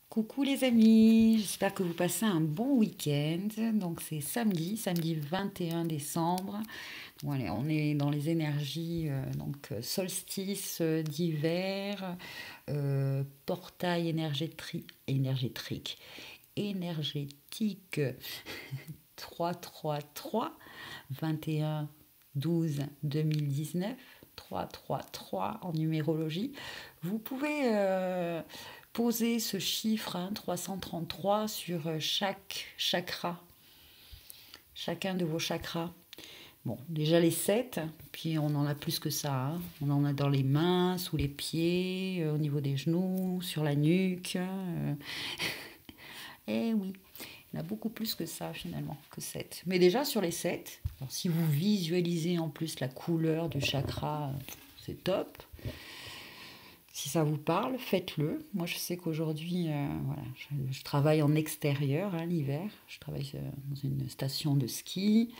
Coucou les amis, j'espère que vous passez un bon week-end. Donc c'est samedi 21 décembre. Bon, allez, on est dans les énergies solstice d'hiver, portail énergétique 333 21 12 2019 333 en numérologie. Vous pouvez poser ce chiffre 333 sur chaque chakra, chacun de vos chakras. Bon, déjà les 7, puis on en a plus que ça. On en a dans les mains, sous les pieds, au niveau des genoux, sur la nuque. Eh oui, il y en a beaucoup plus que ça finalement, que 7. Mais déjà sur les 7, alors si vous visualisez en plus la couleur du chakra, c'est top. Si ça vous parle, faites-le. Moi, je sais qu'aujourd'hui, voilà, je travaille en extérieur l'hiver. Je travaille dans une station de ski.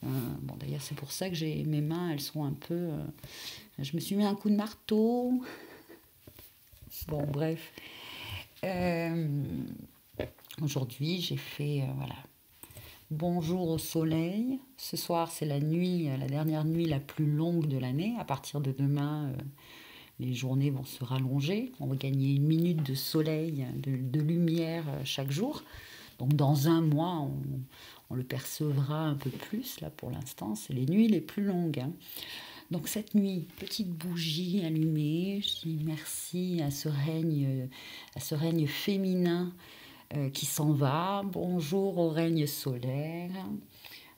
Bon, d'ailleurs, c'est pour ça que mes mains, elles sont un peu... je me suis mis un coup de marteau. Bon, bref. Aujourd'hui, j'ai fait... voilà. Bonjour au soleil. Ce soir, c'est la nuit, la dernière nuit la plus longue de l'année. À partir de demain... les journées vont se rallonger, on va gagner 1 minute de soleil, de lumière chaque jour. Donc dans un mois, on le percevra un peu plus. Là pour l'instant, c'est les nuits les plus longues. Donc cette nuit, petite bougie allumée, je dis merci à ce règne féminin qui s'en va. Bonjour au règne solaire.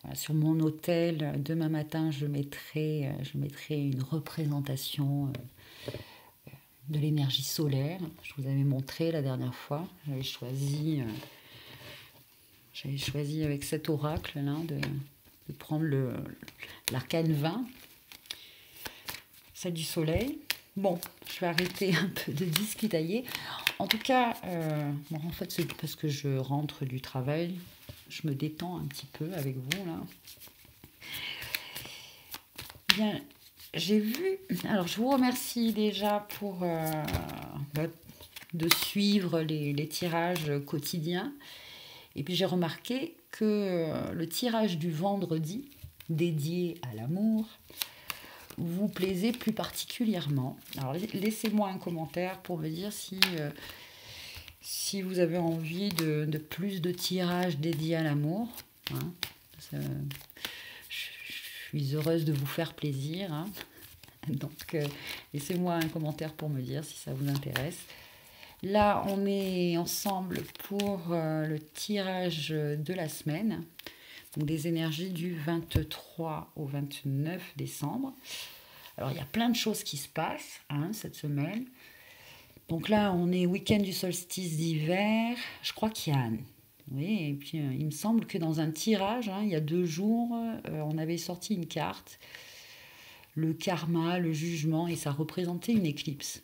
Voilà, sur mon autel, demain matin, je mettrai une représentation de l'énergie solaire. Je vous avais montré la dernière fois. J'avais choisi avec cet oracle là de prendre l'arcane 20, celle du soleil. Bon, je vais arrêter un peu de discutailler. En tout cas, bon, en fait, c'est parce que je rentre du travail. Je me détends un petit peu avec vous là. Bien, j'ai vu. Alors, je vous remercie déjà pour de suivre les tirages quotidiens. Et puis, j'ai remarqué que le tirage du vendredi, dédié à l'amour, vous plaisait plus particulièrement. Alors, laissez-moi un commentaire pour me dire si vous avez envie de plus de tirages dédiés à l'amour. Je suis heureuse de vous faire plaisir. Donc, laissez-moi un commentaire pour me dire si ça vous intéresse. Là, on est ensemble pour le tirage de la semaine. Donc, des énergies du 23 au 29 décembre. Alors, il y a plein de choses qui se passent cette semaine. Donc là, on est week-end du solstice d'hiver. Je crois qu'il y a... Oui, et puis il me semble que dans un tirage, il y a 2 jours, on avait sorti une carte, le karma, le jugement, et ça représentait une éclipse.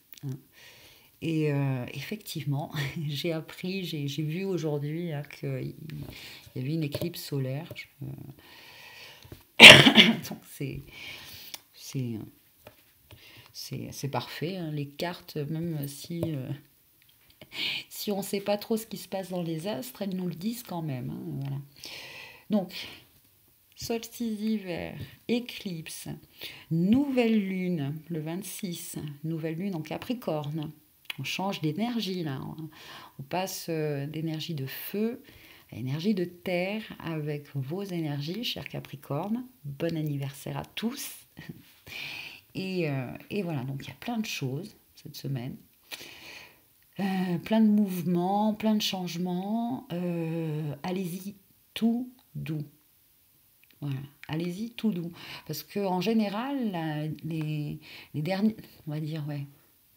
Et effectivement, j'ai appris, j'ai vu aujourd'hui qu'il y avait une éclipse solaire. Donc c'est parfait, les cartes, même si on ne sait pas trop ce qui se passe dans les astres, elles nous le disent quand même. Voilà. Donc, solstice d'hiver, éclipse, nouvelle lune, le 26, nouvelle lune en Capricorne. On change d'énergie là. On passe d'énergie de feu à énergie de terre avec vos énergies, chers Capricorne. Bon anniversaire à tous. Et voilà, donc il y a plein de choses cette semaine. Plein de mouvements, plein de changements. Allez-y tout doux. Voilà, allez-y tout doux. Parce qu'en général, les derniers, on va dire, ouais,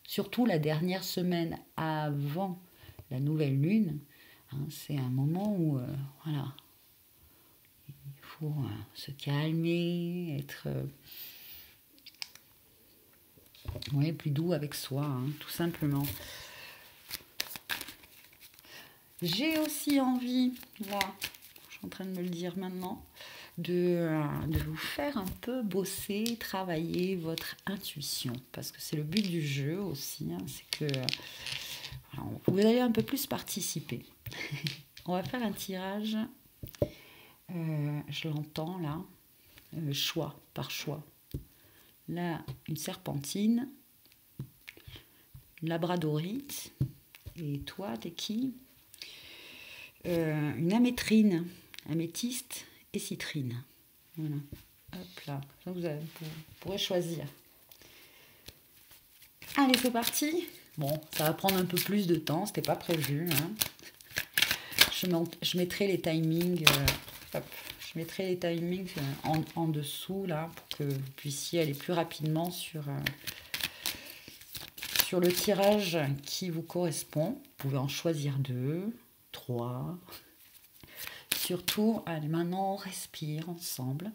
surtout la dernière semaine avant la nouvelle lune, c'est un moment où, voilà, il faut se calmer, être plus doux avec soi, tout simplement. J'ai aussi envie, là, je suis en train de me le dire maintenant, de vous faire un peu bosser, travailler votre intuition. Parce que c'est le but du jeu aussi, c'est que vous allez un peu plus participer. On va faire un tirage, je l'entends là, choix par choix. Là, une serpentine, labradorite, et toi, t'es qui? Une amétrine, améthyste et citrine. Voilà. Hop là, ça vous pourrez choisir. Allez, c'est parti. Bon, ça va prendre un peu plus de temps, c'était pas prévu. Hein. Je mettrai les timings, je mettrai les timings en dessous là pour que vous puissiez aller plus rapidement sur le tirage qui vous correspond. Vous pouvez en choisir 2, 3. Surtout, allez, maintenant on respire ensemble.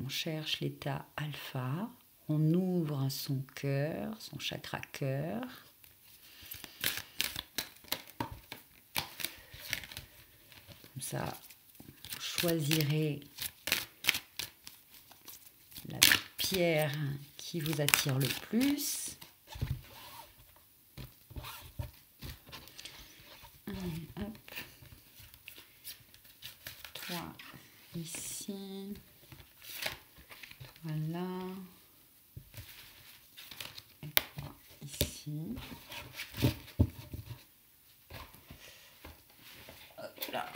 On cherche l'état alpha. On ouvre son cœur, son chakra cœur. Comme ça, vous choisirez la pierre qui vous attire le plus. Allez, hop. Toi, ici. Voilà. Et toi, ici. Hop là.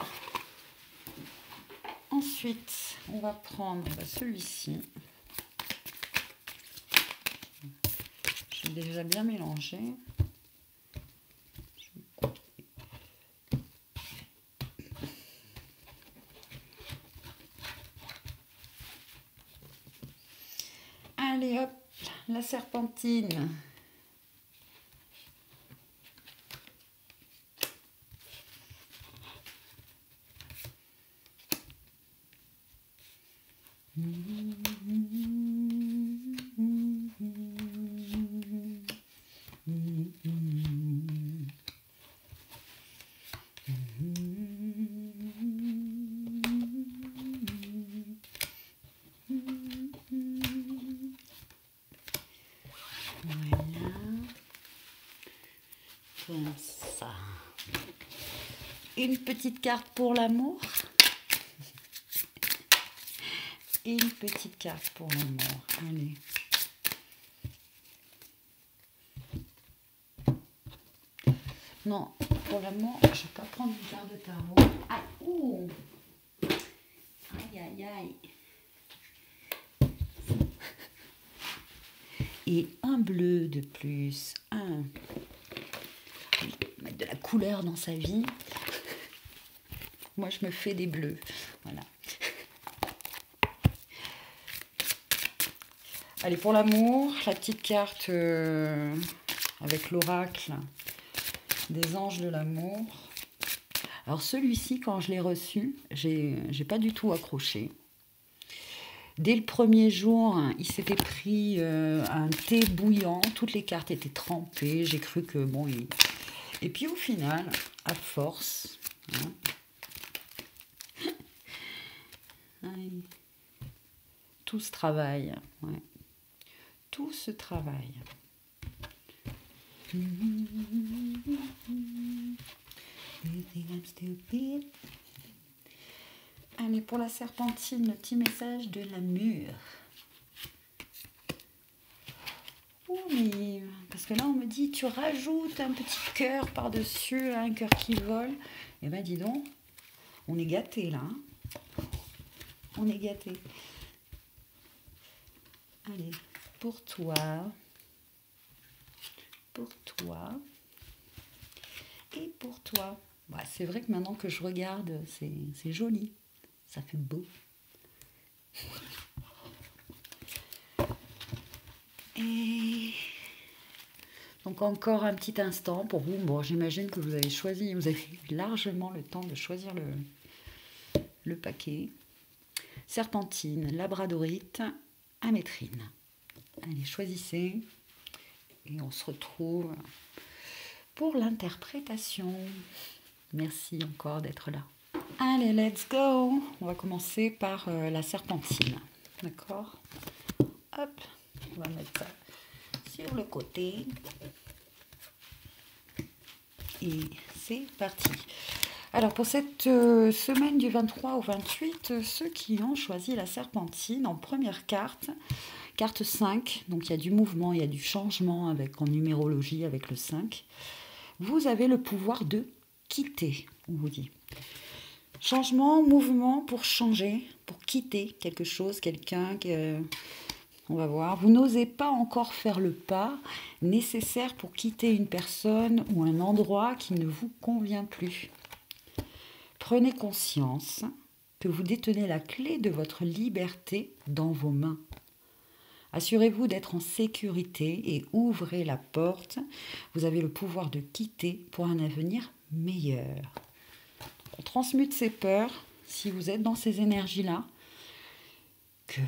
Ensuite, on va prendre celui-ci. J'ai déjà bien mélangé. Allez hop, la serpentine. Comme ça. Une petite carte pour l'amour. Et une petite carte pour l'amour. Allez. Non, pour l'amour, je ne vais pas prendre une carte de tarot. Ah, ouh. Aïe, aïe, aïe. Et un bleu de plus. Un. Mettre de la couleur dans sa vie. Moi, je me fais des bleus. Voilà. Allez, pour l'amour, la petite carte avec l'oracle des anges de l'amour. Alors, celui-ci, quand je l'ai reçu, j'ai pas du tout accroché. Dès le premier jour, il s'était pris un thé bouillant. Toutes les cartes étaient trempées. J'ai cru que, bon... Et puis, au final, à force... Hein, tout se travaille, ouais. Tout se travaille. Allez, pour la serpentine, le petit message de l'amour. Oh, mais... Parce que là, on me dit, tu rajoutes un petit cœur par-dessus, un cœur qui vole. Eh ben, dis donc, on est gâtés, là. Hein. On est gâtés. Allez, pour toi, et pour toi. Ouais, c'est vrai que maintenant que je regarde, c'est joli. Ça fait beau. Et donc encore un petit instant pour vous. Bon, j'imagine que vous avez choisi, vous avez largement le temps de choisir le paquet. Serpentine, labradorite, amétrine. Allez, choisissez. Et on se retrouve pour l'interprétation. Merci encore d'être là. Allez, let's go. On va commencer par la serpentine. D'accord? Hop, on va mettre ça sur le côté. Et c'est parti. Alors pour cette semaine du 23 au 28, ceux qui ont choisi la serpentine en première carte, carte 5, donc il y a du mouvement, il y a du changement en numérologie avec le 5, vous avez le pouvoir de quitter, on vous dit. Changement, mouvement pour changer, pour quitter quelque chose, quelqu'un, on va voir. Vous n'osez pas encore faire le pas nécessaire pour quitter une personne ou un endroit qui ne vous convient plus. Prenez conscience que vous détenez la clé de votre liberté dans vos mains. Assurez-vous d'être en sécurité et ouvrez la porte. Vous avez le pouvoir de quitter pour un avenir meilleur. On transmute ces peurs, si vous êtes dans ces énergies-là, que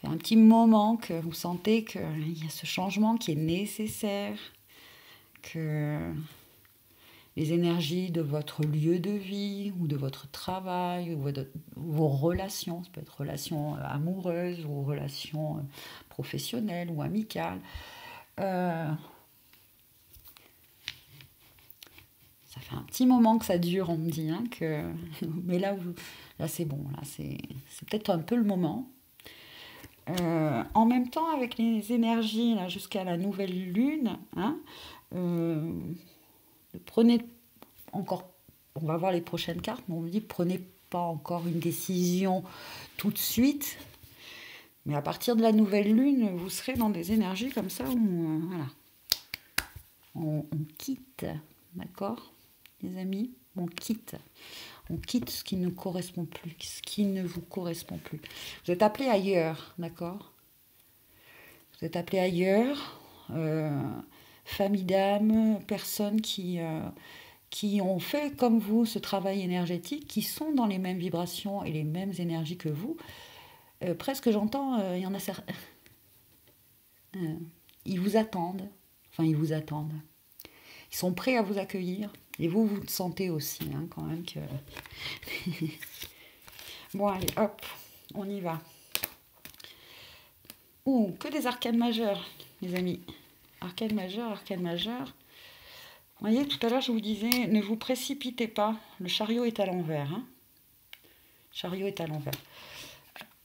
c'est un petit moment que vous sentez qu'il y a ce changement qui est nécessaire, que les énergies de votre lieu de vie ou de votre travail ou de vos relations, ça peut être relations amoureuses ou relations professionnelles ou amicales, ça fait un petit moment que ça dure, on me dit, hein, mais là c'est bon, là c'est peut-être un peu le moment. En même temps, avec les énergies là, jusqu'à la nouvelle lune, hein, prenez encore, on va voir les prochaines cartes, mais on me dit prenez pas encore une décision tout de suite, mais à partir de la nouvelle lune, vous serez dans des énergies comme ça où voilà, on quitte, d'accord, les amis, on quitte ce qui ne correspond plus, ce qui ne vous correspond plus. Vous êtes appelé ailleurs, d'accord? Vous êtes appelé ailleurs, famille d'âme, personnes qui ont fait comme vous ce travail énergétique, qui sont dans les mêmes vibrations et les mêmes énergies que vous. Presque j'entends, il y en a certains, ils vous attendent, ils vous attendent. Ils sont prêts à vous accueillir. Et vous le sentez aussi, hein, quand même que... Bon, allez, hop, on y va. Ouh, que des arcanes majeures, les amis. Arcane majeure, arcane majeure. Vous voyez, tout à l'heure, je vous disais, ne vous précipitez pas. Le chariot est à l'envers. Hein. Le chariot est à l'envers.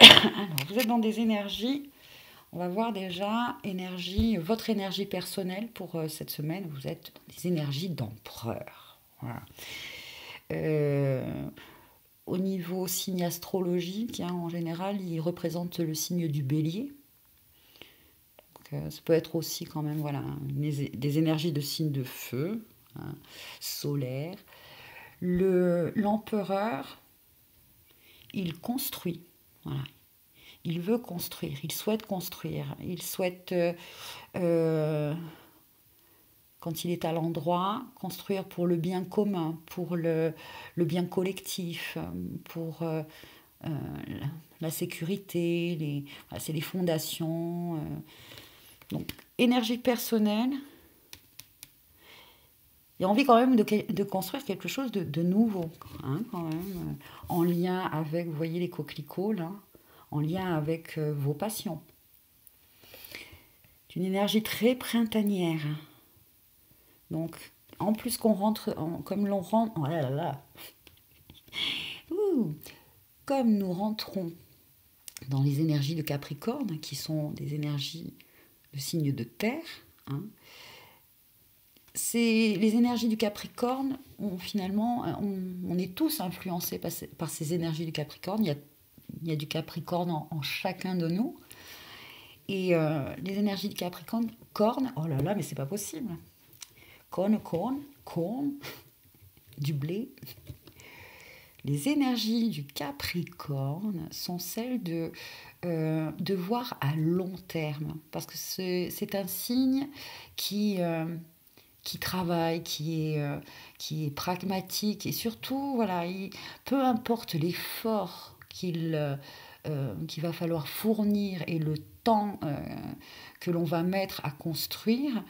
Alors, vous êtes dans des énergies. On va voir déjà votre énergie personnelle pour cette semaine. Vous êtes dans des énergies d'empereur. Voilà. Au niveau signe astrologique, hein, en général, il représente le signe du bélier. Donc, ça peut être aussi quand même voilà, des énergies de signe de feu, hein, solaire. L'empereur, il construit. Voilà. Il veut construire, il souhaite construire, il souhaite, quand il est à l'endroit, construire pour le bien commun, pour le bien collectif, pour la sécurité, c'est les fondations. Donc, énergie personnelle. Il a envie quand même de construire quelque chose de nouveau, hein, quand même, en lien avec, vous voyez les coquelicots là, en lien avec vos passions. C'est une énergie très printanière. Donc, en plus qu'on rentre, comme l'on rentre, oh là là là, comme nous rentrons dans les énergies de Capricorne, qui sont des énergies de signe de terre, hein, les énergies du Capricorne, finalement, on est tous influencés par ces énergies du Capricorne. Il y a du Capricorne en chacun de nous. Et les énergies du Capricorne, oh là là, mais c'est pas possible. Corne, du blé. Les énergies du Capricorne sont celles de voir à long terme. Parce que c'est un signe qui travaille, qui est pragmatique. Et surtout, voilà, peu importe l'effort qu'il va falloir fournir et le temps que l'on va mettre à construire.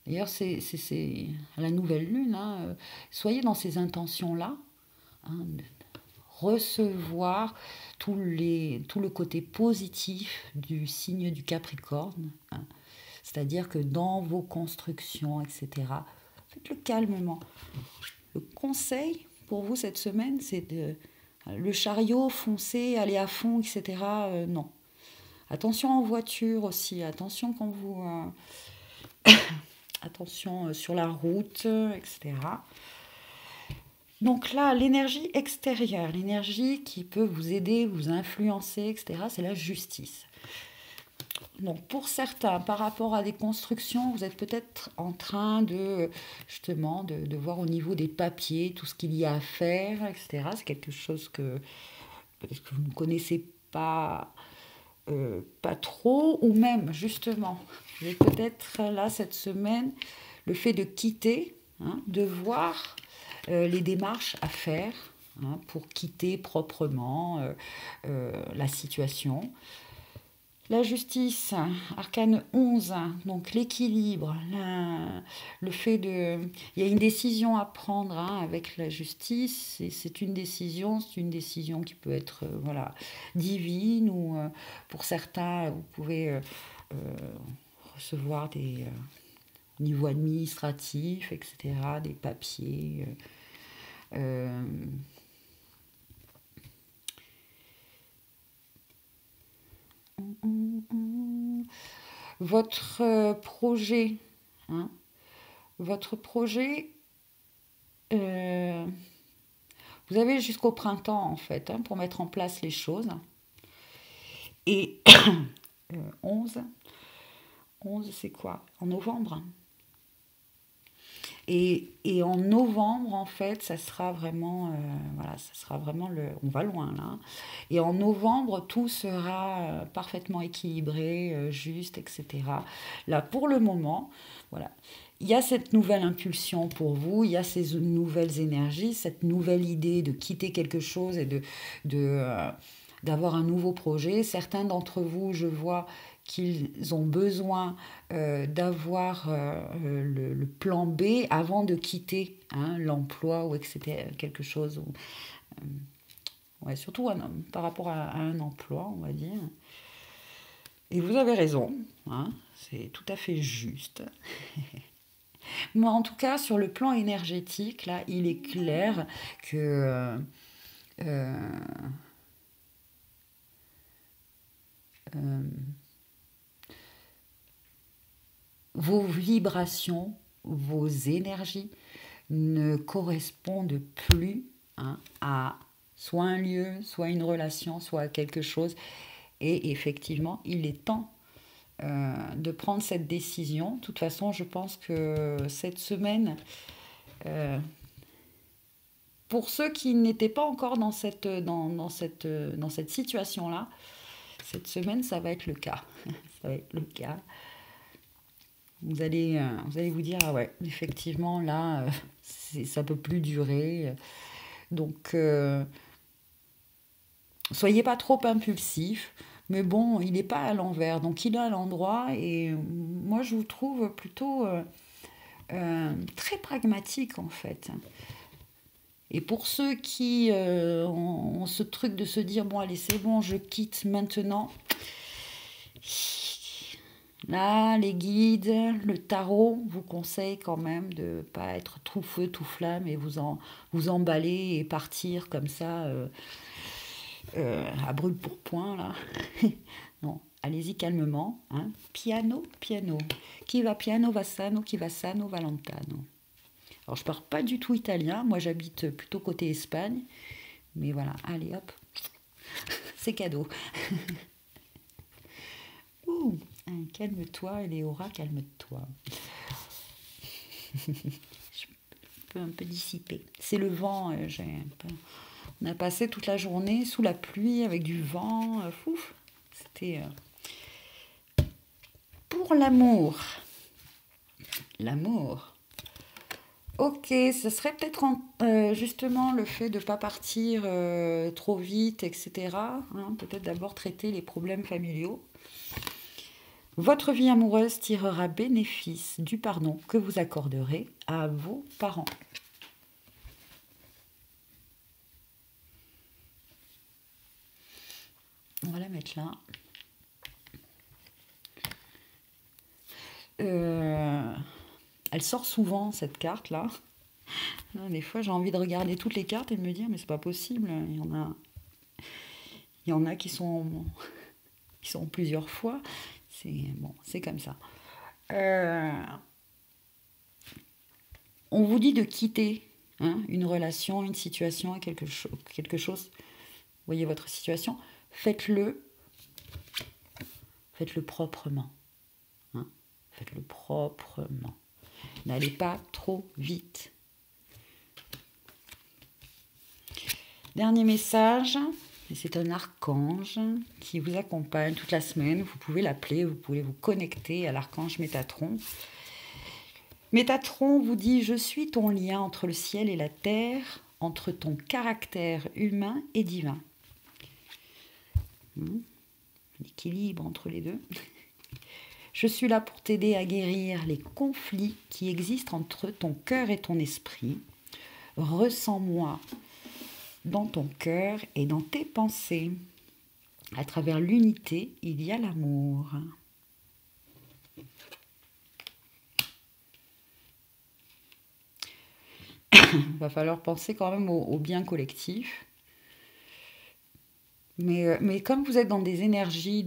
D'ailleurs, c'est à la nouvelle lune. Hein, soyez dans ces intentions-là. Hein, recevoir tout le côté positif du signe du Capricorne, hein. C'est-à-dire que dans vos constructions, etc., faites-le calmement. Le conseil pour vous cette semaine, c'est le chariot, foncer, aller à fond, etc. Non. Attention en voiture aussi, attention quand vous... attention sur la route, etc. Donc là, l'énergie extérieure, l'énergie qui peut vous aider, vous influencer, etc., c'est la justice. Donc pour certains, par rapport à des constructions, vous êtes peut-être en train de, justement, de voir au niveau des papiers, tout ce qu'il y a à faire, etc. C'est quelque chose que peut-être que vous ne connaissez pas, pas trop, ou même, justement, vous êtes peut-être là cette semaine, le fait de quitter, hein, de voir les démarches à faire, hein, pour quitter proprement la situation. La justice, arcane 11, donc l'équilibre, le fait de... Il y a une décision à prendre, hein, avec la justice, et c'est une décision qui peut être voilà, divine, ou pour certains, vous pouvez recevoir des niveaux administratifs, etc., des papiers. Votre projet, hein, votre projet, vous avez jusqu'au printemps en fait, hein, pour mettre en place les choses. Et 11 c'est quoi? En novembre. Et en novembre, en fait, ça sera vraiment, voilà, ça sera vraiment on va loin là. Et en novembre, tout sera parfaitement équilibré, juste, etc. Là, pour le moment, voilà, il y a cette nouvelle impulsion pour vous, il y a ces nouvelles énergies, cette nouvelle idée de quitter quelque chose et d'avoir un nouveau projet. Certains d'entre vous, je vois qu'ils ont besoin d'avoir le plan B avant de quitter, hein, l'emploi ou etc. Quelque chose. Ouais, surtout par rapport à un emploi, on va dire. Et vous avez raison, hein, c'est tout à fait juste. Mais en tout cas, sur le plan énergétique, là, il est clair que... vos vibrations, vos énergies ne correspondent plus, hein, à soit un lieu, soit une relation, soit quelque chose. Et effectivement, il est temps de prendre cette décision. De toute façon, je pense que cette semaine, pour ceux qui n'étaient pas encore dans cette situation-là, cette semaine, ça va être le cas. Ça va être le cas. Vous allez vous dire, ah ouais, effectivement, là, ça peut plus durer. Donc, soyez pas trop impulsif. Mais bon, il n'est pas à l'envers, donc il est à l'endroit. Et moi, je vous trouve plutôt très pragmatique, en fait. Et pour ceux qui ont ce truc de se dire, bon, allez, c'est bon, je quitte maintenant. Là, les guides, le tarot vous conseille quand même de ne pas être tout feu, tout flamme et vous emballer et partir comme ça à brûle-pourpoint, là. Non, allez-y calmement, hein. Piano, piano. Chi va piano va sano, chi va sano va lontano. Alors, je parle pas du tout italien, moi j'habite plutôt côté Espagne. Mais voilà, allez hop, c'est cadeau. Ouh, calme-toi, Léora, calme-toi. Je peux un peu dissiper. C'est le vent, on a passé toute la journée sous la pluie avec du vent. C'était pour l'amour. L'amour. Ok, ce serait peut-être justement le fait de ne pas partir trop vite, etc. Hein, peut-être d'abord traiter les problèmes familiaux. Votre vie amoureuse tirera bénéfice du pardon que vous accorderez à vos parents. On va la mettre là. Elle sort souvent, cette carte-là. Des fois, j'ai envie de regarder toutes les cartes et de me dire, mais c'est pas possible. Il y en a qui sont plusieurs fois. C'est comme ça. On vous dit de quitter une relation, une situation, quelque chose. Vous voyez votre situation. Faites-le proprement. Faites-le proprement. N'allez pas trop vite. Dernier message, et c'est un archange qui vous accompagne toute la semaine. Vous pouvez l'appeler, vous pouvez vous connecter à l'archange Métatron. Métatron vous dit « Je suis ton lien entre le ciel et la terre, entre ton caractère humain et divin. » L'équilibre entre les deux. Je suis là pour t'aider à guérir les conflits qui existent entre ton cœur et ton esprit. Ressens-moi dans ton cœur et dans tes pensées. À travers l'unité, il y a l'amour. Il va falloir penser quand même au bien collectif. Mais comme vous êtes dans des énergies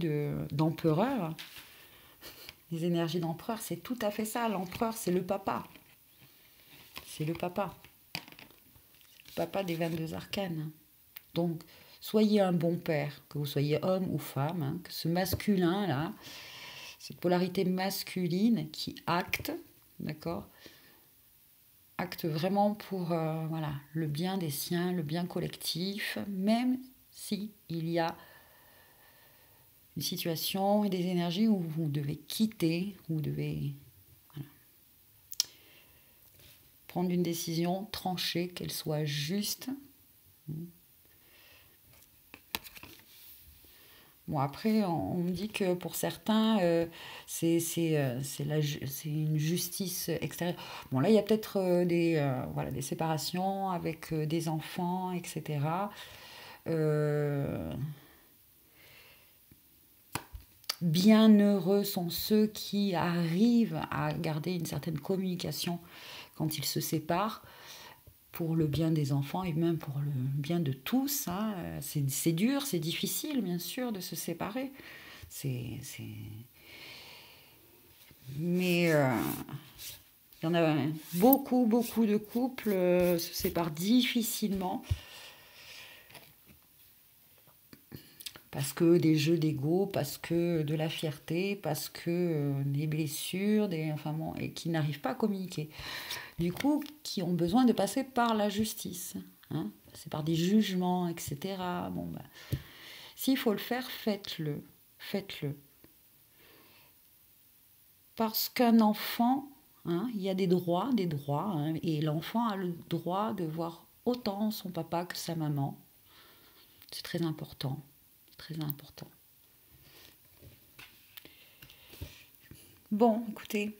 d'empereur, les énergies d'empereur, c'est tout à fait ça. L'empereur, c'est le papa. C'est le papa. C'est le papa des 22 arcanes. Donc, soyez un bon père, que vous soyez homme ou femme, que ce masculin-là, cette polarité masculine qui acte, d'accord, acte vraiment pour le bien des siens, le bien collectif, même si il y a une situation et des énergies où vous devez quitter, où vous devez prendre une décision tranchée, qu'elle soit juste. Bon, après, on me dit que pour certains, c'est une justice extérieure. Bon, là, il y a peut-être des séparations avec des enfants, etc. Bienheureux sont ceux qui arrivent à garder une certaine communication quand ils se séparent, pour le bien des enfants et même pour le bien de tous. C'est dur, c'est difficile, bien sûr, de se séparer. Mais il y en a beaucoup de couples se séparent difficilement parce que des jeux d'ego, parce que de la fierté, parce que des blessures, et qui n'arrivent pas à communiquer. Du coup, qui ont besoin de passer par la justice, c'est par des jugements, etc. S'il faut le faire, faites-le. Parce qu'un enfant, il y a des droits, et l'enfant a le droit de voir autant son papa que sa maman. C'est très important. Bon, écoutez,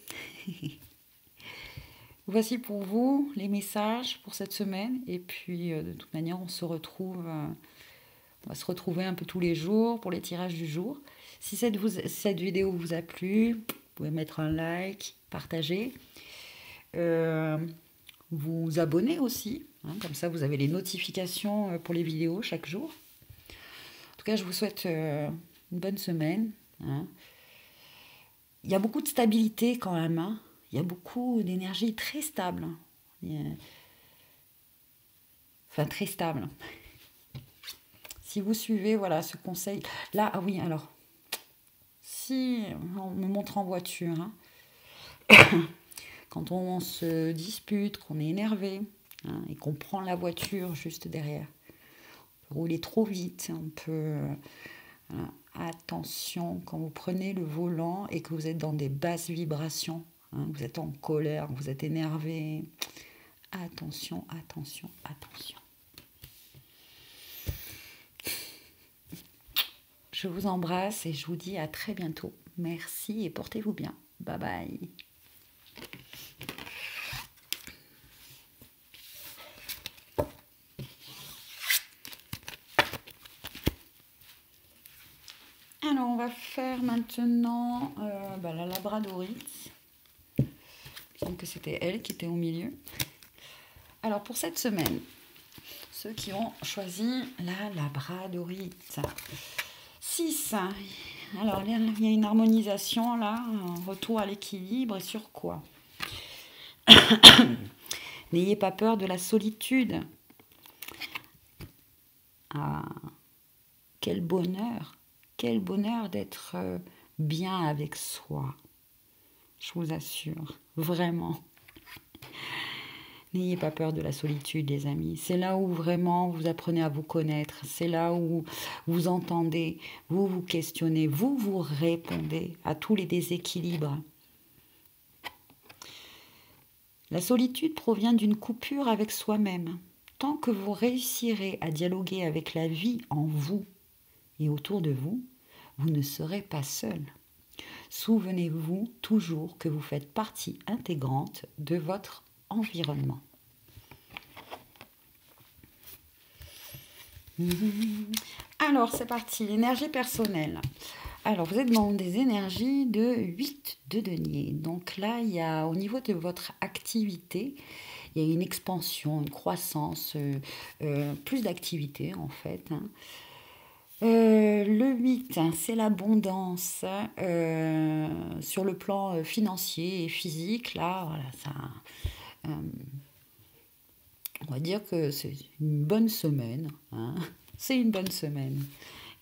voici pour vous les messages pour cette semaine. Et puis, de toute manière, on va se retrouver un peu tous les jours pour les tirages du jour. Si cette vidéo vous a plu, vous pouvez mettre un like, partager. Vous abonner aussi. Comme ça, vous avez les notifications pour les vidéos chaque jour. En tout cas, je vous souhaite une bonne semaine. Il y a beaucoup de stabilité quand même. Il y a beaucoup d'énergie très stable. Enfin, très stable. Si vous suivez ce conseil... Là, alors... Si on me montre en voiture, quand on se dispute, qu'on est énervé, et qu'on prend la voiture juste derrière, on peut rouler trop vite, on peut... Attention, quand vous prenez le volant et que vous êtes dans des basses vibrations, vous êtes en colère, vous êtes énervé, attention. Je vous embrasse et je vous dis à très bientôt. Merci et portez-vous bien. Bye bye. maintenant la labradorite. Donc c'était elle qui était au milieu. Alors pour cette semaine, ceux qui ont choisi la labradorite. 6. Alors il y a une harmonisation là, un retour à l'équilibre. Et sur quoi? N'ayez pas peur de la solitude. Ah, quel bonheur d'être bien avec soi. Je vous assure, vraiment. N'ayez pas peur de la solitude, les amis. C'est là où vraiment vous apprenez à vous connaître. C'est là où vous entendez, vous vous questionnez, vous répondez à tous les déséquilibres. La solitude provient d'une coupure avec soi-même. Tant que vous réussirez à dialoguer avec la vie en vous et autour de vous, vous ne serez pas seul. Souvenez-vous toujours que vous faites partie intégrante de votre environnement. Alors, c'est parti, l'énergie personnelle. Alors, vous êtes dans des énergies de 8 de denier. Donc là, il y a au niveau de votre activité, il y a une expansion, une croissance, plus d'activité en fait. Le 8, c'est l'abondance sur le plan financier et physique. Là, voilà, ça, on va dire que c'est une bonne semaine. Hein. C'est une bonne semaine.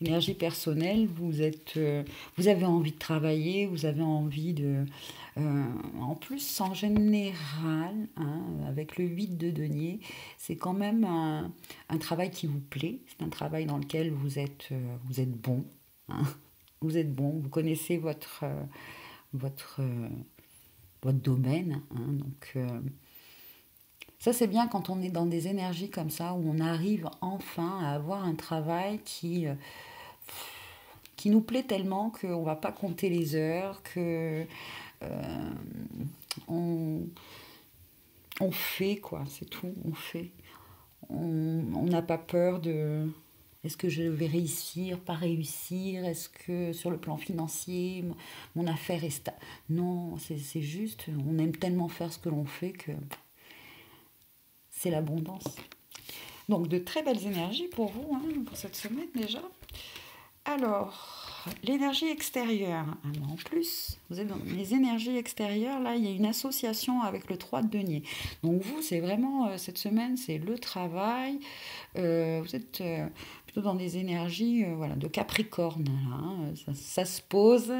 Énergie personnelle, vous avez envie de travailler, vous avez envie de... en plus, en général, hein, avec le 8 de denier, c'est quand même un travail qui vous plaît. C'est un travail dans lequel vous êtes bon. Hein. Vous êtes bon, vous connaissez votre domaine. Hein, donc, ça, c'est bien quand on est dans des énergies comme ça, où on arrive enfin à avoir un travail qui nous plaît tellement qu'on ne va pas compter les heures, que on fait, quoi, c'est tout, on fait. On n'a pas peur de... Est-ce que je vais réussir, pas réussir? Est-ce que sur le plan financier, mon affaire est stable? Non, c'est juste, on aime tellement faire ce que l'on fait que c'est l'abondance. Donc de très belles énergies pour vous, hein, pour cette semaine déjà. Alors, l'énergie extérieure. Alors, en plus, vous êtes dans les énergies extérieures. Là, il y a une association avec le 3 de denier. Donc vous, c'est vraiment, cette semaine, c'est le travail. Vous êtes plutôt dans des énergies voilà, de Capricorne. Là, hein. Ça se pose.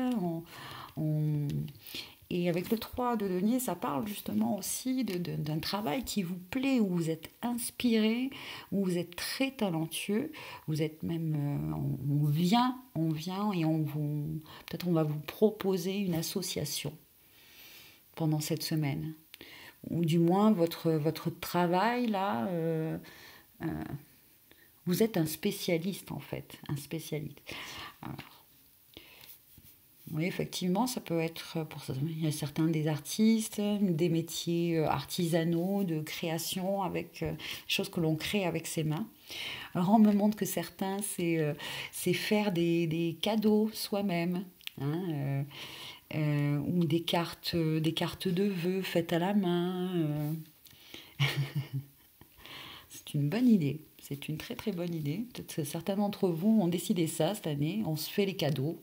Et avec le 3 de denier, ça parle justement aussi d'un travail qui vous plaît, où vous êtes inspiré, où vous êtes très talentueux, vous êtes même, on vient et peut-être on va vous proposer une association pendant cette semaine. Ou du moins votre travail là, vous êtes un spécialiste en fait, un spécialiste. Alors, oui, effectivement, ça peut être pour ça. Il y a certains des artistes, des métiers artisanaux, de création, avec des choses que l'on crée avec ses mains. Alors, on me montre que certains, c'est faire des cadeaux soi-même, hein, ou des cartes de vœux faites à la main. C'est une bonne idée. C'est une très très bonne idée. Peut-être que certains d'entre vous ont décidé ça cette année. On se fait les cadeaux.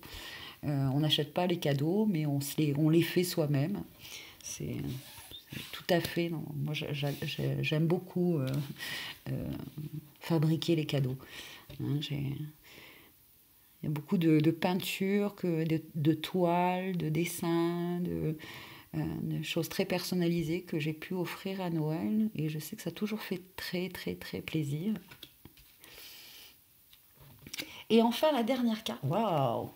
On n'achète pas les cadeaux, mais on les fait soi-même. C'est tout à fait... Non, moi, j'aime beaucoup fabriquer les cadeaux. Hein, il y a beaucoup de peintures, de toiles, de dessins, de choses très personnalisées que j'ai pu offrir à Noël. Et je sais que ça a toujours fait très, très, très plaisir. Et enfin, la dernière carte. Waouh!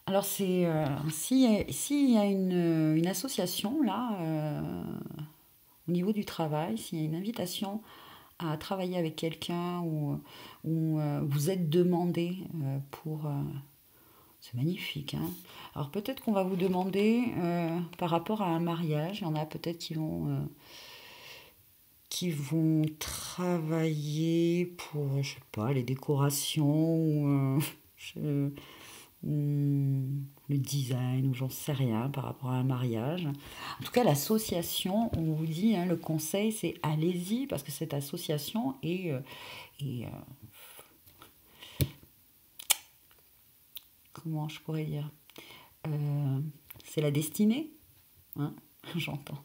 Alors, c'est s'il y a une association, là, au niveau du travail, s'il y a une invitation à travailler avec quelqu'un ou vous êtes demandé pour... c'est magnifique, hein. Alors, peut-être qu'on va vous demander par rapport à un mariage, il y en a peut-être qui vont travailler pour, je sais pas, les décorations ou... le design, ou j'en sais rien par rapport à un mariage. En tout cas, l'association, on vous dit, hein, le conseil, c'est allez-y, parce que cette association est comment je pourrais dire, c'est la destinée, hein, j'entends,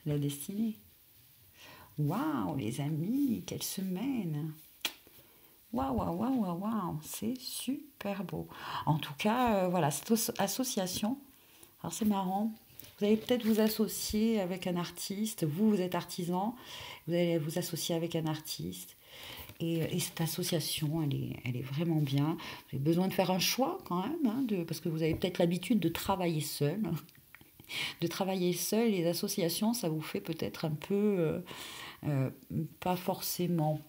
c'est la destinée. Waouh, les amis, quelle semaine! Waouh, waouh, waouh, waouh, waouh, c'est super beau. En tout cas, voilà, cette association, alors c'est marrant, vous allez peut-être vous associer avec un artiste, vous êtes artisan, vous allez vous associer avec un artiste. Et cette association, elle est vraiment bien. Vous avez besoin de faire un choix quand même, hein, parce que vous avez peut-être l'habitude de travailler seul. De travailler seul, les associations, ça vous fait peut-être un peu, pas forcément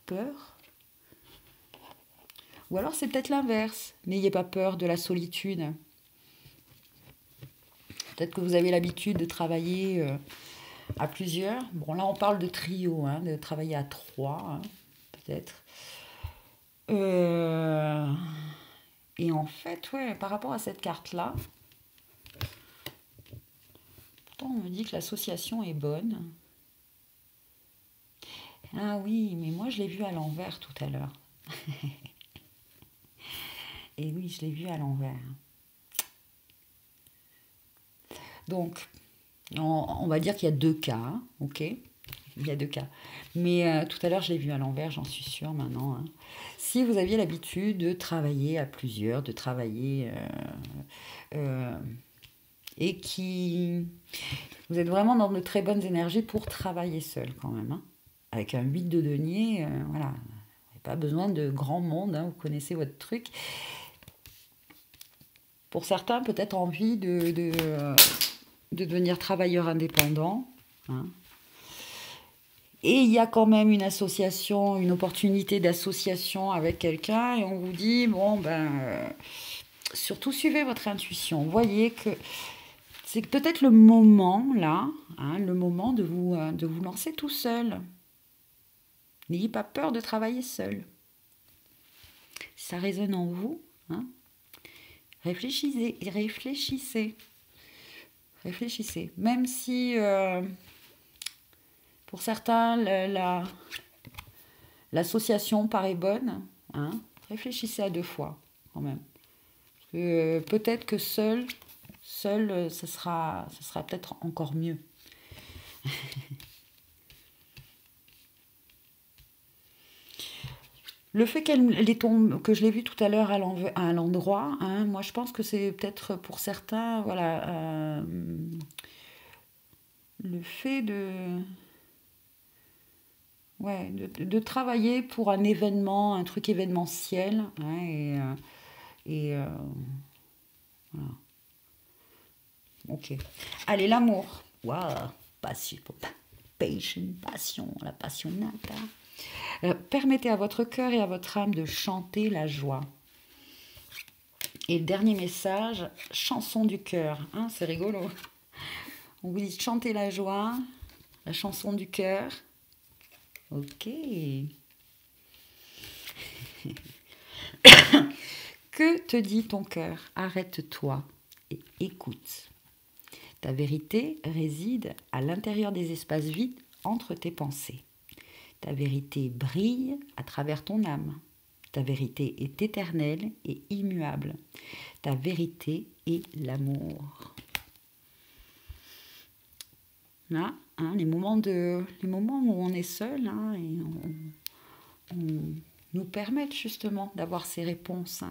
peur. Ou alors c'est peut-être l'inverse. N'ayez pas peur de la solitude. Peut-être que vous avez l'habitude de travailler à plusieurs. Bon, là on parle de trio, hein, de travailler à trois, hein, peut-être. Et en fait, ouais, par rapport à cette carte-là, pourtant on me dit que l'association est bonne. Ah oui, mais moi je l'ai vu à l'envers tout à l'heure. Et oui, je l'ai vu à l'envers. Donc, on va dire qu'il y a deux cas, hein, ok? Il y a deux cas. Mais tout à l'heure, je l'ai vu à l'envers, j'en suis sûre maintenant, hein. Si vous aviez l'habitude de travailler à plusieurs, de travailler et qui... Vous êtes vraiment dans de très bonnes énergies pour travailler seul quand même, hein. Avec un 8 de denier, voilà. Vous n'avez pas besoin de grand monde, hein, vous connaissez votre truc. Pour certains, peut-être envie de devenir travailleur indépendant, hein. Et il y a quand même une association, une opportunité d'association avec quelqu'un, et on vous dit, bon, surtout suivez votre intuition. Voyez que c'est peut-être le moment, là, hein, le moment de vous lancer tout seul. N'ayez pas peur de travailler seul. Si ça résonne en vous, hein, réfléchissez, réfléchissez. Réfléchissez. Même si, pour certains, l'association paraît bonne, hein, réfléchissez à deux fois, quand même. Peut-être que seul, ce sera peut-être encore mieux. Le fait qu'elle tombe, que je l'ai vu tout à l'heure à l'endroit, hein, moi je pense que c'est peut-être pour certains, voilà, le fait ouais, de travailler pour un événement, un truc événementiel, hein, voilà. Ok. Allez, l'amour. Waouh, passion, passion, la passionnata. Permettez à votre cœur et à votre âme de chanter la joie. Et le dernier message, chanson du cœur. Hein, c'est rigolo. On vous dit chanter la joie, la chanson du cœur. Ok. Que te dit ton cœur? Arrête-toi et écoute. Ta vérité réside à l'intérieur des espaces vides entre tes pensées. Ta vérité brille à travers ton âme. Ta vérité est éternelle et immuable. Ta vérité est l'amour. Là, hein, les moments où on est seul, hein, et on nous permettent justement d'avoir ces réponses.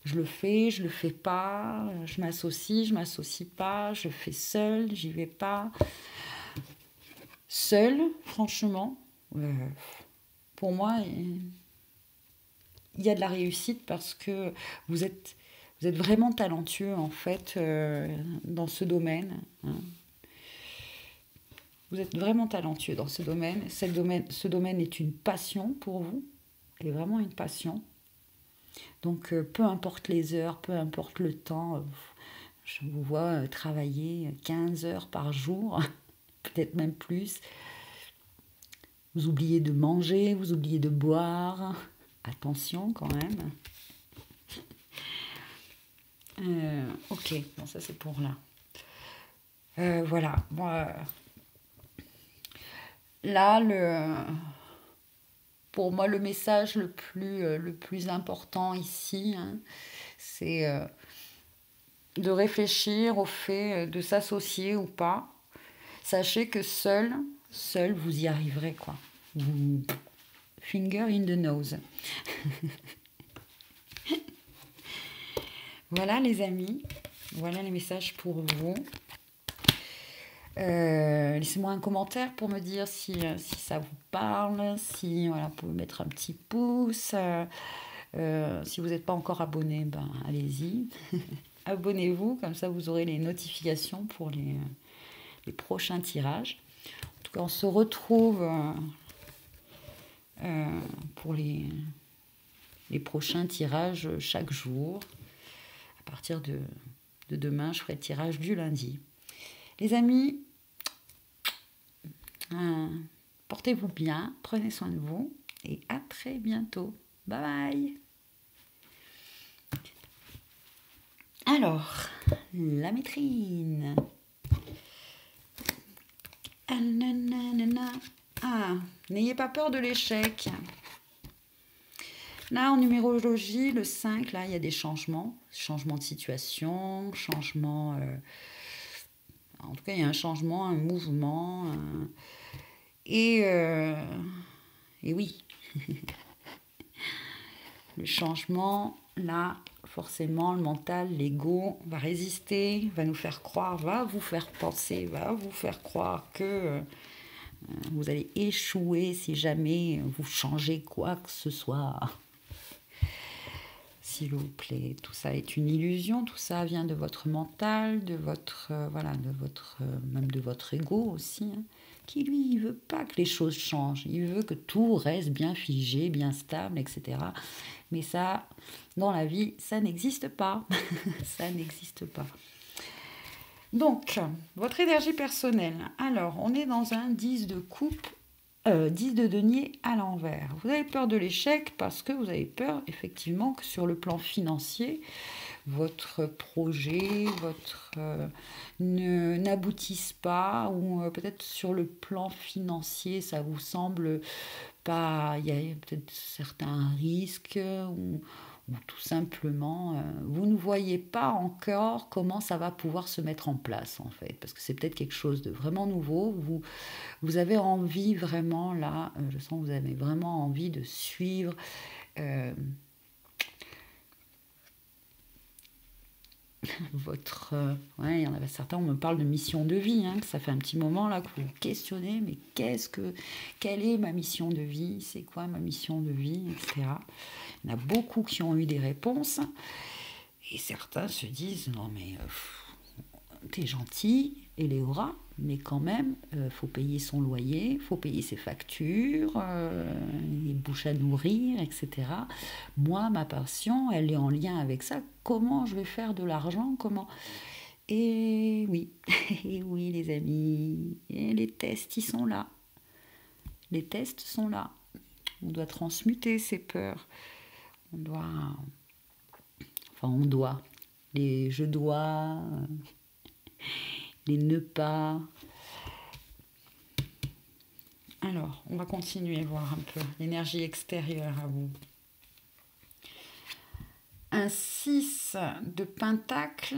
Je le fais pas, je m'associe pas, je fais seul, j'y vais pas. Seul, franchement, pour moi, il y a de la réussite parce que vous êtes vraiment talentueux en fait dans ce domaine, hein. Vous êtes vraiment talentueux dans ce domaine. Ce domaine est une passion pour vous, est vraiment une passion. Donc peu importe les heures, peu importe le temps, je vous vois travailler 15 heures par jour, peut-être même plus. Vous oubliez de manger, vous oubliez de boire. Attention quand même. Ok, bon, ça c'est pour là. Voilà. Bon, là, pour moi, le message le plus important ici, hein, c'est de réfléchir au fait de s'associer ou pas. Sachez que seul, vous y arriverez, quoi. Finger in the nose. Voilà les amis, voilà les messages pour vous. Laissez-moi un commentaire pour me dire si ça vous parle, si voilà, vous pouvez mettre un petit pouce. Si vous n'êtes pas encore abonné, ben, allez-y. Abonnez-vous, comme ça vous aurez les notifications pour les prochains tirages. En tout cas, on se retrouve pour les prochains tirages chaque jour. À partir de demain, je ferai le tirage du lundi. Les amis, portez-vous bien, prenez soin de vous et à très bientôt. Bye bye. Alors, la métrine. N'ayez pas peur de l'échec. Là, en numérologie, le 5, là, il y a des changements. Changements de situation, changements... en tout cas, il y a un changement, un mouvement. Et oui, le changement, là, forcément, le mental, l'ego va résister, va nous faire croire, va vous faire penser, va vous faire croire que vous allez échouer si jamais vous changez quoi que ce soit. S'il vous plaît, tout ça est une illusion, tout ça vient de votre mental, de votre même de votre ego aussi, hein, qui lui, il veut pas que les choses changent, il veut que tout reste bien figé, bien stable, etc. Mais ça, dans la vie, ça n'existe pas, ça n'existe pas. Donc, votre énergie personnelle. Alors, on est dans un 10 de coupe. 10 de denier à l'envers. Vous avez peur de l'échec parce que vous avez peur effectivement que sur le plan financier, votre projet, n'aboutisse pas, ou peut-être sur le plan financier, ça vous semble pas, il y a peut-être certains risques, ou tout simplement, vous ne voyez pas encore comment ça va pouvoir se mettre en place, en fait, parce que c'est peut-être quelque chose de vraiment nouveau. Vous avez envie vraiment, là, je sens que vous avez vraiment envie de suivre votre... ouais, il y en avait certains, on me parle de mission de vie, hein, que ça fait un petit moment là que vous vous questionnez, mais quelle est ma mission de vie, c'est quoi ma mission de vie, etc. Il y en a beaucoup qui ont eu des réponses, et certains se disent, non mais t'es gentil, Éléora, mais quand même, faut payer son loyer, faut payer ses factures, les bouches à nourrir, etc. Moi, ma passion, elle est en lien avec ça. Comment je vais faire de l'argent? Comment? Et oui, et oui, les amis, et les tests, ils sont là. Les tests sont là. On doit transmuter ces peurs. On doit. Les je dois, les ne pas. Alors, on va continuer, voir un peu l'énergie extérieure à vous. Un 6 de pentacle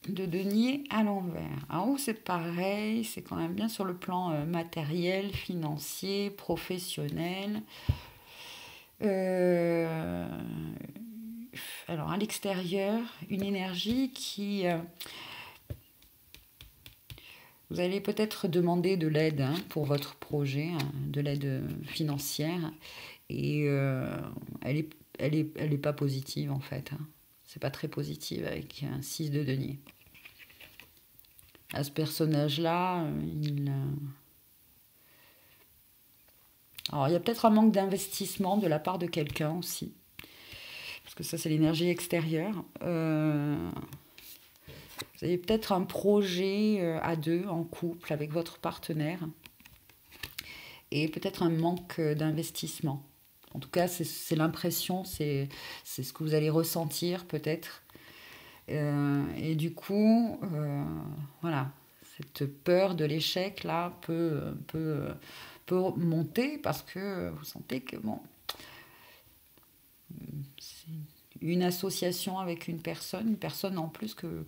de denier à l'envers. En haut, c'est pareil, c'est quand même bien sur le plan matériel, financier, professionnel. Alors, à l'extérieur, une énergie qui... vous allez peut-être demander de l'aide, hein, pour votre projet, hein, de l'aide financière. Et elle est pas positive, en fait. Hein. C'est pas très positive avec un 6 de denier. À ce personnage-là, alors, il y a peut-être un manque d'investissement de la part de quelqu'un aussi. Parce que ça, c'est l'énergie extérieure. Vous avez peut-être un projet à deux, en couple, avec votre partenaire. Et peut-être un manque d'investissement. En tout cas, c'est l'impression, c'est ce que vous allez ressentir peut-être. Et du coup, voilà, cette peur de l'échec là peut monter parce que vous sentez que bon, c'est une association avec une personne en plus que...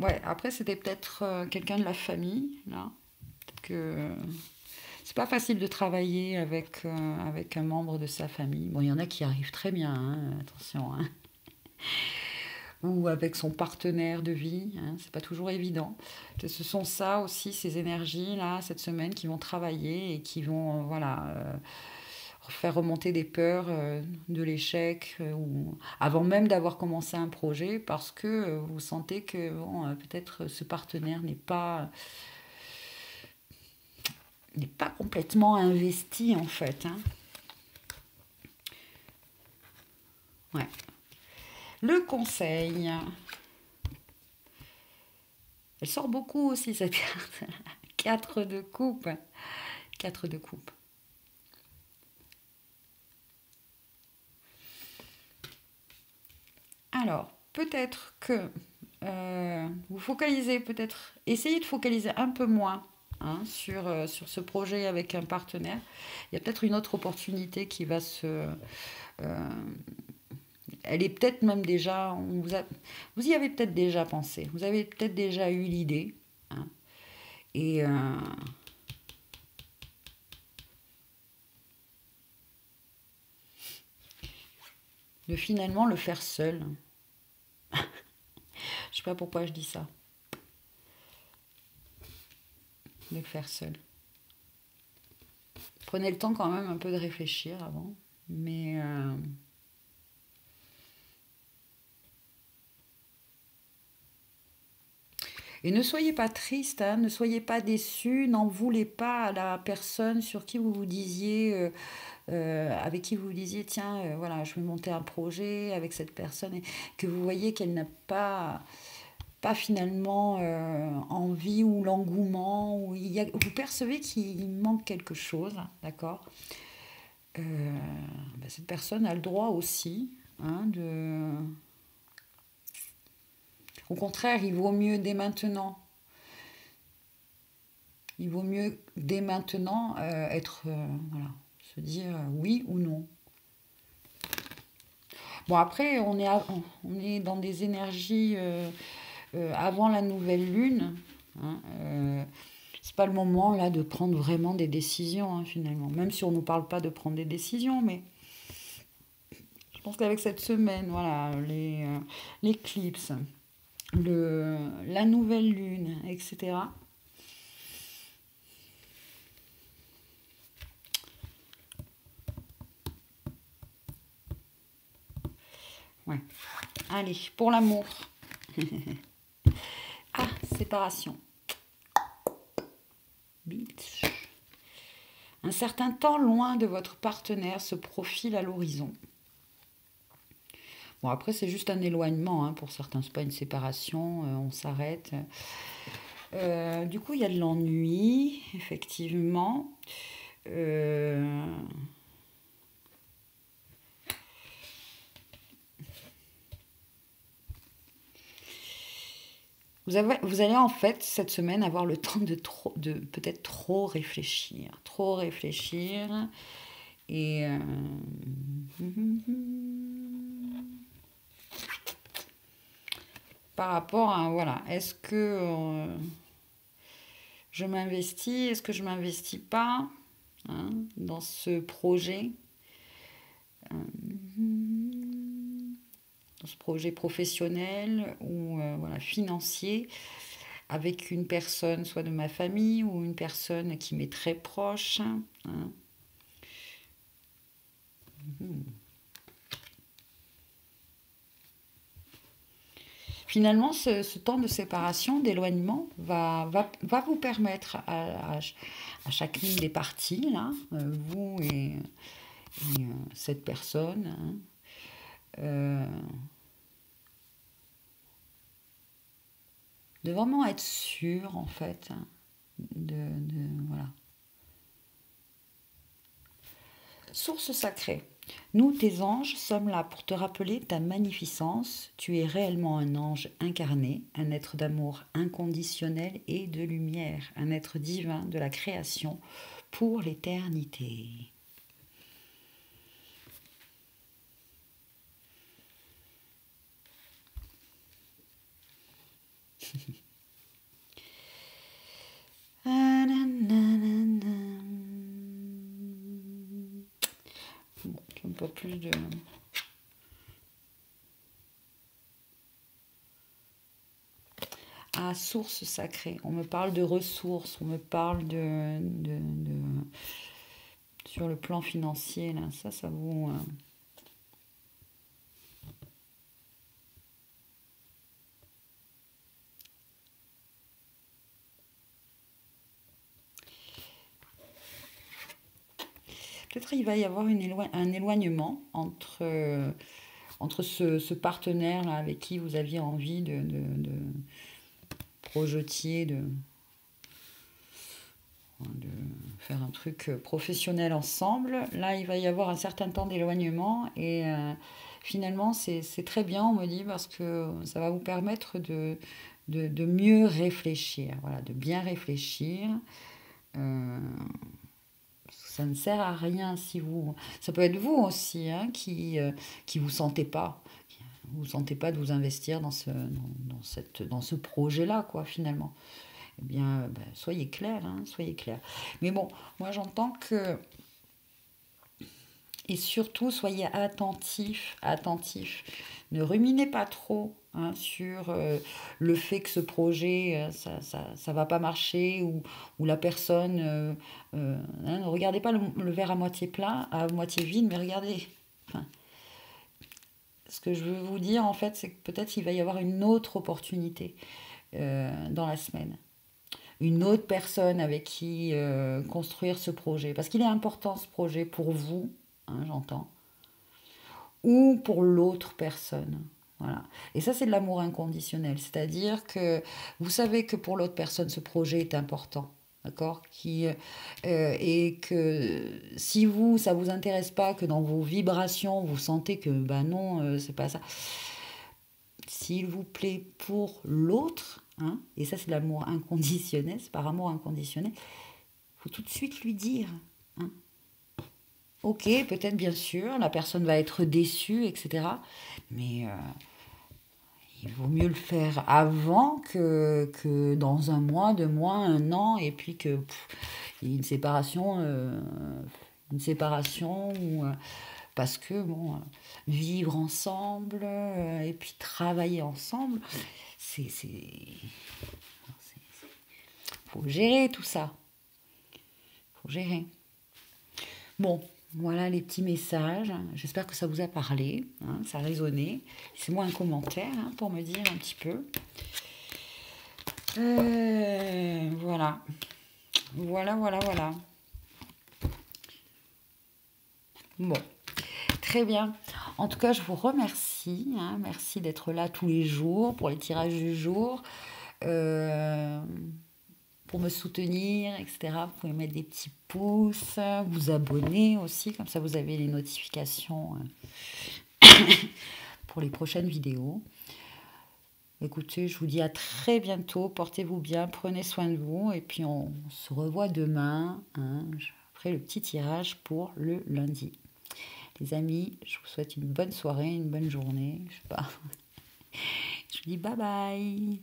Ouais, après c'était peut-être quelqu'un de la famille là, peut-être que c'est pas facile de travailler avec un membre de sa famille. Bon, il y en a qui arrivent très bien, hein, attention, hein. Ou avec son partenaire de vie, hein, c'est pas toujours évident. Ce sont ça aussi, ces énergies-là, cette semaine, qui vont travailler et qui vont, voilà, faire remonter des peurs de l'échec, ou avant même d'avoir commencé un projet, parce que vous sentez que bon, peut-être ce partenaire n'est pas complètement investi en fait, hein. Ouais. Le conseil. Elle sort beaucoup aussi cette carte. 4 de coupe. 4 de coupe. Alors, peut-être que vous focalisez, peut-être, essayez de focaliser un peu moins, hein, sur ce projet avec un partenaire. Il y a peut-être une autre opportunité qui va se... euh, elle est peut-être même déjà... vous y avez peut-être déjà pensé. Vous avez peut-être déjà eu l'idée, hein, et... de finalement le faire seul. Je sais pas pourquoi je dis ça. De le faire seul. Prenez le temps quand même un peu de réfléchir avant. Mais et ne soyez pas triste, hein, ne soyez pas déçus, n'en voulez pas à la personne sur qui vous vous disiez, avec qui vous vous disiez, tiens, voilà, je vais monter un projet avec cette personne, et que vous voyez qu'elle n'a pas finalement envie ou l'engouement, ou vous percevez qu'il manque quelque chose, d'accord. Cette personne a le droit aussi, hein, au contraire, il vaut mieux dès maintenant être, voilà, se dire oui ou non. Bon, après, on est dans des énergies avant la nouvelle lune, hein, c'est pas le moment là de prendre vraiment des décisions, hein, finalement. Même si on ne nous parle pas de prendre des décisions, mais je pense qu'avec cette semaine, voilà, l'éclipse, la nouvelle lune, etc. Ouais. Allez, pour l'amour. Ah, séparation. Bitch. Un certain temps loin de votre partenaire se profile à l'horizon. Bon, après, c'est juste un éloignement, hein, pour certains, c'est pas une séparation, on s'arrête. Du coup, il y a de l'ennui, effectivement. Vous allez en fait cette semaine avoir le temps de peut-être trop réfléchir. Trop réfléchir. Et par rapport à, voilà, est-ce que je m'investis, est-ce que je m'investis pas, hein, dans ce projet, dans ce projet professionnel ou voilà, financier, avec une personne, soit de ma famille ou une personne qui m'est très proche, hein. Finalement, ce temps de séparation, d'éloignement, va vous permettre à chacune des parties, là, vous et cette personne, hein, de vraiment être sûr, en fait, hein, voilà. Source sacrée. Nous, tes anges, sommes là pour te rappeler ta magnificence. Tu es réellement un ange incarné, un être d'amour inconditionnel et de lumière, un être divin de la création pour l'éternité. Bon, un peu plus de... Ah, source sacrée. On me parle de ressources, on me parle sur le plan financier, là. Ça vous... Peut-être il va y avoir un éloignement entre ce partenaire-là avec qui vous aviez envie de projetier, de faire un truc professionnel ensemble. Là, il va y avoir un certain temps d'éloignement et finalement, c'est très bien, on me dit, parce que ça va vous permettre de mieux réfléchir, voilà, de bien réfléchir. Ça ne sert à rien si vous... Ça peut être vous aussi hein, qui vous sentez pas. Vous sentez pas de vous investir dans ce projet-là, quoi, finalement. Eh bien, ben, soyez clair, hein, soyez clair. Mais bon, moi j'entends que... Et surtout, soyez attentifs, attentifs. Ne ruminez pas trop hein, sur le fait que ce projet, ça va pas marcher, ou la personne... hein, ne regardez pas le verre à moitié plein, à moitié vide, mais regardez... Enfin, ce que je veux vous dire, en fait, c'est que peut-être il va y avoir une autre opportunité dans la semaine. Une autre personne avec qui construire ce projet. Parce qu'il est important ce projet pour vous, hein, j'entends, ou pour l'autre personne. Voilà. Et ça, c'est de l'amour inconditionnel. C'est-à-dire que vous savez que pour l'autre personne, ce projet est important. D'accord et que si vous, ça vous intéresse pas, que dans vos vibrations, vous sentez que, ben non, c'est pas ça. S'il vous plaît, pour l'autre, hein, et ça c'est de l'amour inconditionnel, c'est par amour inconditionnel, il faut tout de suite lui dire. Hein. Ok, peut-être bien sûr, la personne va être déçue, etc. Mais il vaut mieux le faire avant que dans un mois, 2 mois, un an, et puis que il y ait une séparation ou parce que bon, vivre ensemble et puis travailler ensemble, c'est faut gérer tout ça, faut gérer. Bon, voilà les petits messages. J'espère que ça vous a parlé, hein, ça a résonné. Laissez-moi un commentaire hein, pour me dire un petit peu. Voilà. Voilà. Bon, très bien. En tout cas, je vous remercie. Hein, merci d'être là tous les jours pour les tirages du jour. Pour me soutenir, etc. Vous pouvez mettre des petits pouces, vous abonner aussi, comme ça vous avez les notifications pour les prochaines vidéos. Écoutez, je vous dis à très bientôt, portez-vous bien, prenez soin de vous, et puis on se revoit demain, hein, après le petit tirage pour le lundi. Les amis, je vous souhaite une bonne soirée, une bonne journée, je sais pas. Je vous dis bye bye.